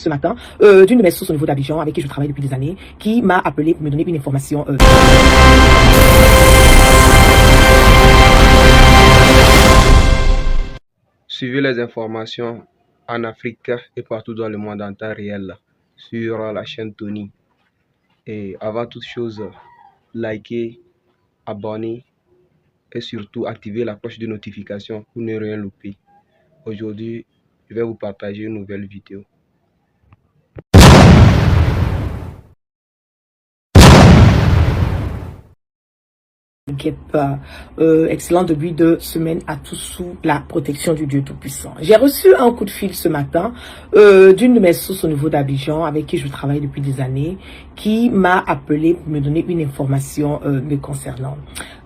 Ce matin, d'une de mes sources au niveau d'Abidjan, avec qui je travaille depuis des années, qui m'a appelé pour me donner une information. Suivez les informations en Afrique et partout dans le monde en temps réel sur la chaîne Tony. Et avant toute chose, likez, abonnez et surtout activez la cloche de notification pour ne rien louper. Aujourd'hui, je vais vous partager une nouvelle vidéo. Excellent début de semaine à tous sous la protection du Dieu Tout-Puissant. J'ai reçu un coup de fil ce matin d'une de mes sources au niveau d'Abidjan, avec qui je travaille depuis des années, qui m'a appelé pour me donner une information me concernant.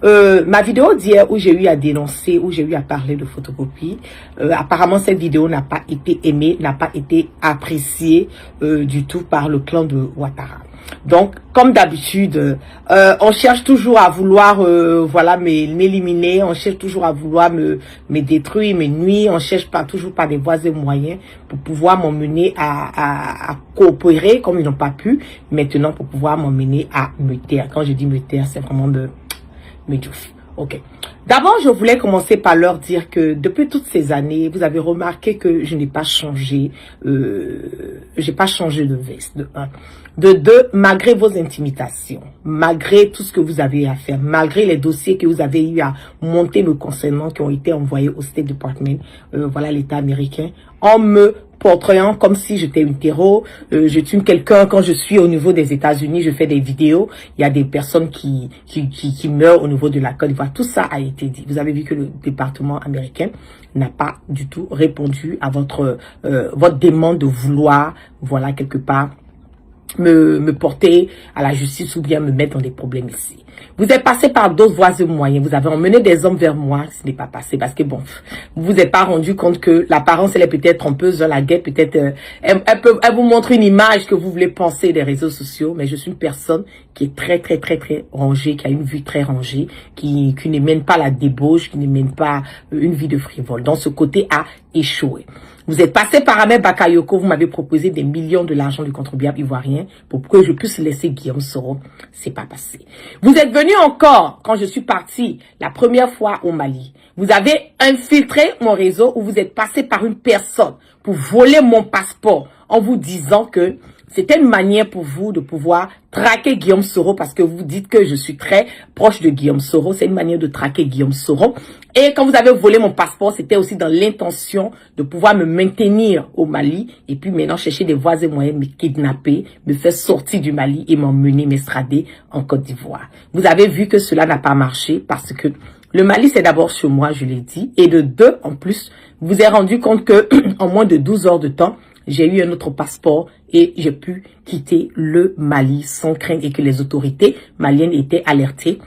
Ma vidéo d'hier où j'ai eu à dénoncer, où j'ai eu à parler de photocopie, apparemment cette vidéo n'a pas été aimée, n'a pas été appréciée du tout par le clan de Ouattara. Donc, comme d'habitude, on cherche toujours à vouloir, voilà, m'éliminer. On cherche toujours à vouloir me détruire, me nuire. On cherche toujours par des voies et moyens pour pouvoir m'emmener à coopérer comme ils n'ont pas pu. Maintenant, pour pouvoir m'emmener à me taire. Quand je dis me taire, c'est vraiment de me diouf. Ok. D'abord, je voulais commencer par leur dire que depuis toutes ces années, vous avez remarqué que je n'ai pas changé, j'ai pas changé de veste, de un. De deux, malgré vos intimidations, malgré tout ce que vous avez à faire, malgré les dossiers que vous avez eu à monter me concernant, qui ont été envoyés au State Department, voilà l'État américain, en me portrayant comme si j'étais une terreau, je tue quelqu'un quand je suis au niveau des États-Unis, je fais des vidéos, il y a des personnes qui meurent au niveau de la Côte d'Ivoire. Tout ça a été dit. Vous avez vu que le département américain n'a pas du tout répondu à votre demande de vouloir, voilà, quelque part, me porter à la justice ou bien me mettre dans des problèmes ici. Vous êtes passé par d'autres voies et moyens. Vous avez emmené des hommes vers moi. Ce n'est pas passé parce que bon, vous vous êtes pas rendu compte que l'apparence, elle est peut-être trompeuse. La guerre, peut-être, elle vous montre une image que vous voulez penser des réseaux sociaux. Mais je suis une personne qui est très rangée, qui a une vie très rangée, qui ne mène pas la débauche, qui ne mène pas une vie de frivole. Donc, ce côté a échoué. Vous êtes passé par Ahmed Bakayoko, vous m'avez proposé des millions de l'argent du contribuable ivoirien pour que je puisse laisser Guillaume Soro. C'est pas passé. Vous êtes venu encore quand je suis partie la première fois au Mali. Vous avez infiltré mon réseau où vous êtes passé par une personne pour voler mon passeport en vous disant que c'était une manière pour vous de pouvoir traquer Guillaume Soro parce que vous dites que je suis très proche de Guillaume Soro. C'est une manière de traquer Guillaume Soro. Et quand vous avez volé mon passeport, c'était aussi dans l'intention de pouvoir me maintenir au Mali et puis maintenant chercher des voies et moyens, me kidnapper, me faire sortir du Mali et m'emmener, m'estrader en Côte d'Ivoire. Vous avez vu que cela n'a pas marché parce que le Mali, c'est d'abord chez moi, je l'ai dit. Et de deux, en plus, vous vous êtes rendu compte que en moins de 12 heures de temps, j'ai eu un autre passeport et j'ai pu quitter le Mali sans crainte et que les autorités maliennes étaient alertées.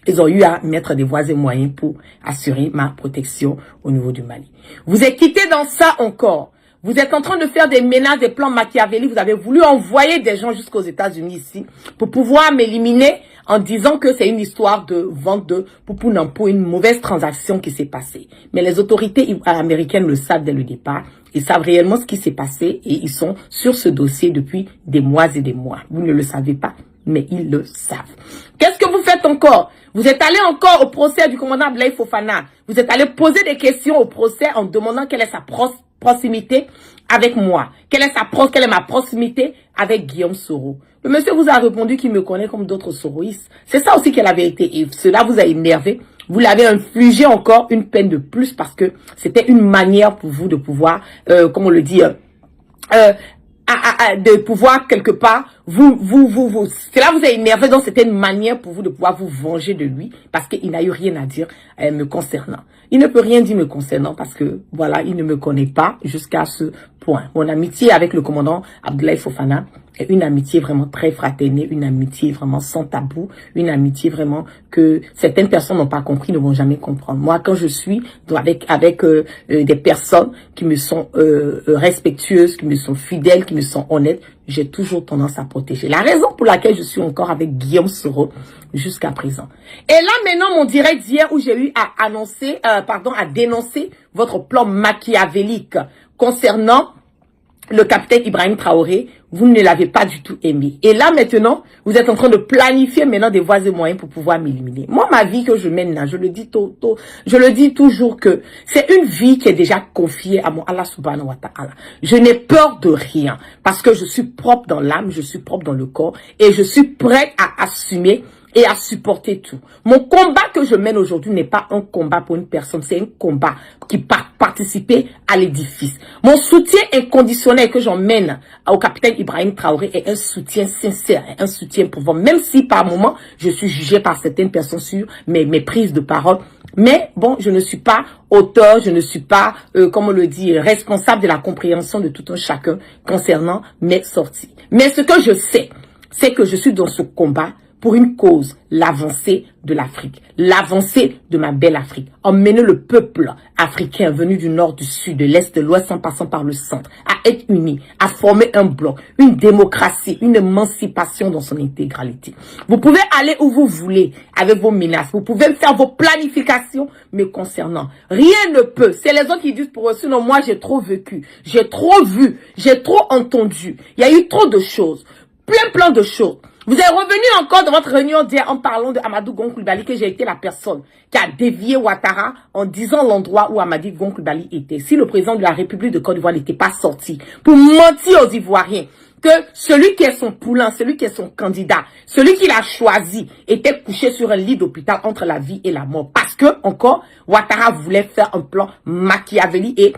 Ils ont eu à mettre des voies et moyens pour assurer ma protection au niveau du Mali. Vous êtes quitté dans ça encore. Vous êtes en train de faire des menaces, des plans machiavéliques. Vous avez voulu envoyer des gens jusqu'aux États-Unis ici pour pouvoir m'éliminer en disant que c'est une histoire de vente de poupounam pour une mauvaise transaction qui s'est passée. Mais les autorités américaines le savent dès le départ. Ils savent réellement ce qui s'est passé et ils sont sur ce dossier depuis des mois et des mois. Vous ne le savez pas, mais ils le savent. Qu'est-ce que vous faites encore? Vous êtes allé encore au procès du commandant Abdoulaye Fofana. Vous êtes allé poser des questions au procès en demandant quelle est sa proximité avec moi. Quelle est ma proximité avec Guillaume Soro. Le monsieur vous a répondu qu'il me connaît comme d'autres soroïstes. C'est ça aussi qui est la vérité. Et cela vous a énervé. Vous l'avez infligé encore une peine de plus parce que c'était une manière pour vous de pouvoir, comme on le dit, de pouvoir quelque part, cela vous a énervé, donc c'était une manière pour vous de pouvoir vous venger de lui parce qu'il n'a eu rien à dire me concernant. Il ne peut rien dire me concernant parce que, voilà, il ne me connaît pas jusqu'à ce point. Mon amitié avec le commandant Abdoulaye Fofana est une amitié vraiment très fraternelle, une amitié vraiment sans tabou, une amitié vraiment que certaines personnes n'ont pas compris, ne vont jamais comprendre. Moi, quand je suis avec des personnes qui me sont respectueuses, qui me sont fidèles, qui me sont honnêtes, j'ai toujours tendance à protéger. La raison pour laquelle je suis encore avec Guillaume Soro jusqu'à présent. Et là, maintenant, mon direct d'hier où j'ai eu à annoncer, à dénoncer votre plan machiavélique concernant le capitaine Ibrahim Traoré, vous ne l'avez pas du tout aimé. Et là, maintenant, vous êtes en train de planifier maintenant des voies et moyens pour pouvoir m'éliminer. Moi, ma vie que je mène là, je le dis toujours que c'est une vie qui est déjà confiée à mon Allah subhanahu wa ta'ala. Je n'ai peur de rien parce que je suis propre dans l'âme, je suis propre dans le corps et je suis prête à assumer et à supporter tout. Mon combat que je mène aujourd'hui n'est pas un combat pour une personne, c'est un combat qui participer à l'édifice. Mon soutien inconditionnel que j'emmène au capitaine Ibrahim Traoré est un soutien sincère, un soutien pouvant, même si par moment je suis jugé par certaines personnes sur mes prises de parole. Mais bon, je ne suis pas auteur, je ne suis pas, comme on le dit, responsable de la compréhension de tout un chacun concernant mes sorties. Mais ce que je sais, c'est que je suis dans ce combat pour une cause, l'avancée de l'Afrique, l'avancée de ma belle Afrique. Emmener le peuple africain venu du nord, du sud, de l'est, de l'ouest, en passant par le centre, à être unis, à former un bloc, une démocratie, une émancipation dans son intégralité. Vous pouvez aller où vous voulez avec vos menaces, vous pouvez faire vos planifications, mais concernant, rien ne peut. C'est les autres qui disent pour eux, sinon moi j'ai trop vécu, j'ai trop vu, j'ai trop entendu. Il y a eu trop de choses, plein de choses. Vous êtes revenu encore dans votre réunion d'hier en parlant de Amadou Gon Coulibaly, que j'ai été la personne qui a dévié Ouattara en disant l'endroit où Amadou Gon Coulibaly était. Si le président de la République de Côte d'Ivoire n'était pas sorti pour mentir aux Ivoiriens que celui qui est son poulain, celui qui est son candidat, celui qu'il a choisi était couché sur un lit d'hôpital entre la vie et la mort. Parce que, encore, Ouattara voulait faire un plan machiavélique et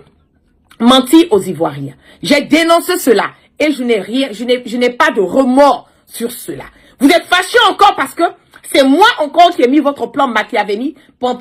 mentir aux Ivoiriens. J'ai dénoncé cela et je n'ai pas de remords sur cela. Vous êtes fâchés encore parce que c'est moi encore qui ai mis votre plan machiavélique pour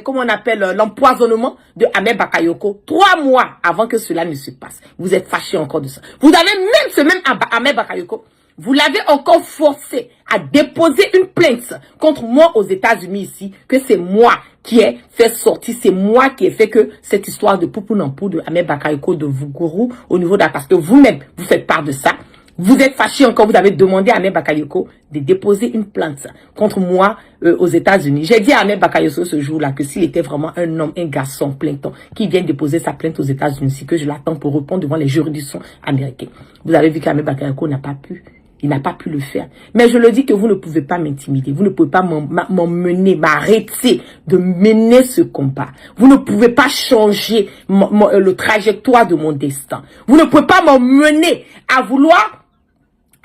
comment on appelle l'empoisonnement de Ahmed Bakayoko 3 mois avant que cela ne se passe. Vous êtes fâchés encore de ça. Vous avez même ce même Ahmed Bakayoko, vous l'avez encore forcé à déposer une plainte contre moi aux États-Unis ici, que c'est moi qui ai fait sortir, c'est moi qui ai fait que cette histoire de Poupou Nampou, de Ahmed Bakayoko, de Vougourou, au niveau de parce que vous-même, vous faites part de ça. Vous êtes fâché encore, vous avez demandé à Ahmed Bakayoko de déposer une plainte contre moi aux États-Unis. J'ai dit à Ahmed Bakayoko ce jour-là que s'il était vraiment un homme, un garçon plein temps, qui vient déposer sa plainte aux États-Unis, c'est que je l'attends pour répondre devant les juridictions américaines. Vous avez vu qu'Ahmed Bakayoko n'a pas pu. Il n'a pas pu le faire. Mais je le dis que vous ne pouvez pas m'intimider. Vous ne pouvez pas m'emmener, m'arrêter de mener ce combat. Vous ne pouvez pas changer le trajectoire de mon destin. Vous ne pouvez pas m'emmener à vouloir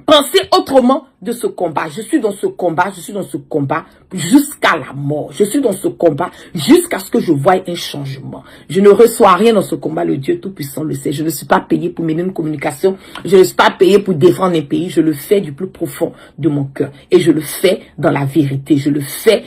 penser autrement de ce combat. Je suis dans ce combat, jusqu'à la mort. Je suis dans ce combat jusqu'à ce que je voie un changement. Je ne reçois rien dans ce combat, le Dieu Tout-Puissant le sait. Je ne suis pas payé pour mener une communication. Je ne suis pas payé pour défendre un pays. Je le fais du plus profond de mon cœur. Et je le fais dans la vérité. Je le fais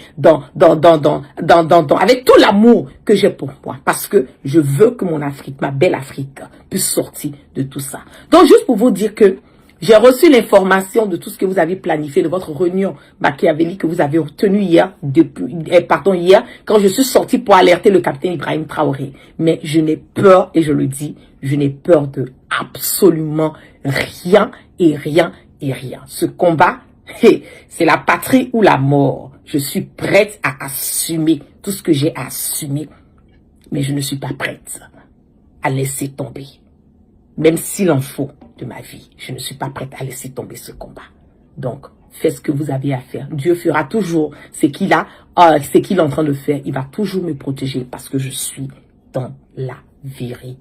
avec tout l'amour que j'ai pour moi. Parce que je veux que mon Afrique, ma belle Afrique, puisse sortir de tout ça. Donc, juste pour vous dire que j'ai reçu l'information de tout ce que vous avez planifié, de votre réunion machiavélique que vous avez obtenue hier, hier, quand je suis sorti pour alerter le capitaine Ibrahim Traoré. Mais je n'ai peur, et je le dis, je n'ai peur de absolument rien et rien et rien. Ce combat, c'est la patrie ou la mort. Je suis prête à assumer tout ce que j'ai à assumer, mais je ne suis pas prête à laisser tomber. Même s'il en faut de ma vie, je ne suis pas prête à laisser tomber ce combat. Donc, faites ce que vous avez à faire. Dieu fera toujours ce qu'il est en train de faire. Il va toujours me protéger parce que je suis dans la vérité.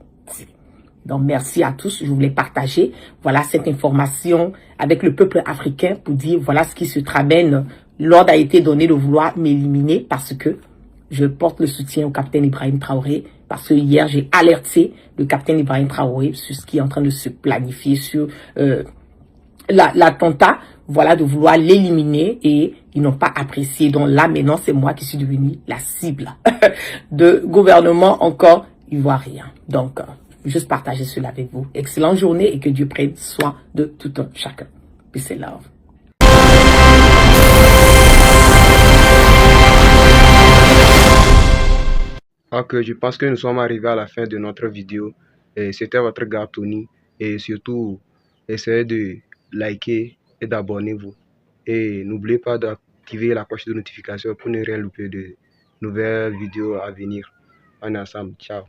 Donc, merci à tous. Je voulais partager, voilà, cette information avec le peuple africain pour dire, voilà ce qui se tramène. L'ordre a été donné de vouloir m'éliminer parce que je porte le soutien au capitaine Ibrahim Traoré parce que hier, j'ai alerté le capitaine Ibrahim Traoré sur ce qui est en train de se planifier sur l'attentat, voilà, de vouloir l'éliminer et ils n'ont pas apprécié. Donc là, maintenant, c'est moi qui suis devenu la cible de gouvernement encore ivoirien. Donc, juste partager cela avec vous. Excellente journée et que Dieu prenne soin de tout un chacun. Peace and love. Ok, je pense que nous sommes arrivés à la fin de notre vidéo. C'était votre gars Tony. Et surtout, essayez de liker et d'abonnez-vous. Et n'oubliez pas d'activer la cloche de notification pour ne rien louper de nouvelles vidéos à venir. On est ensemble. Ciao.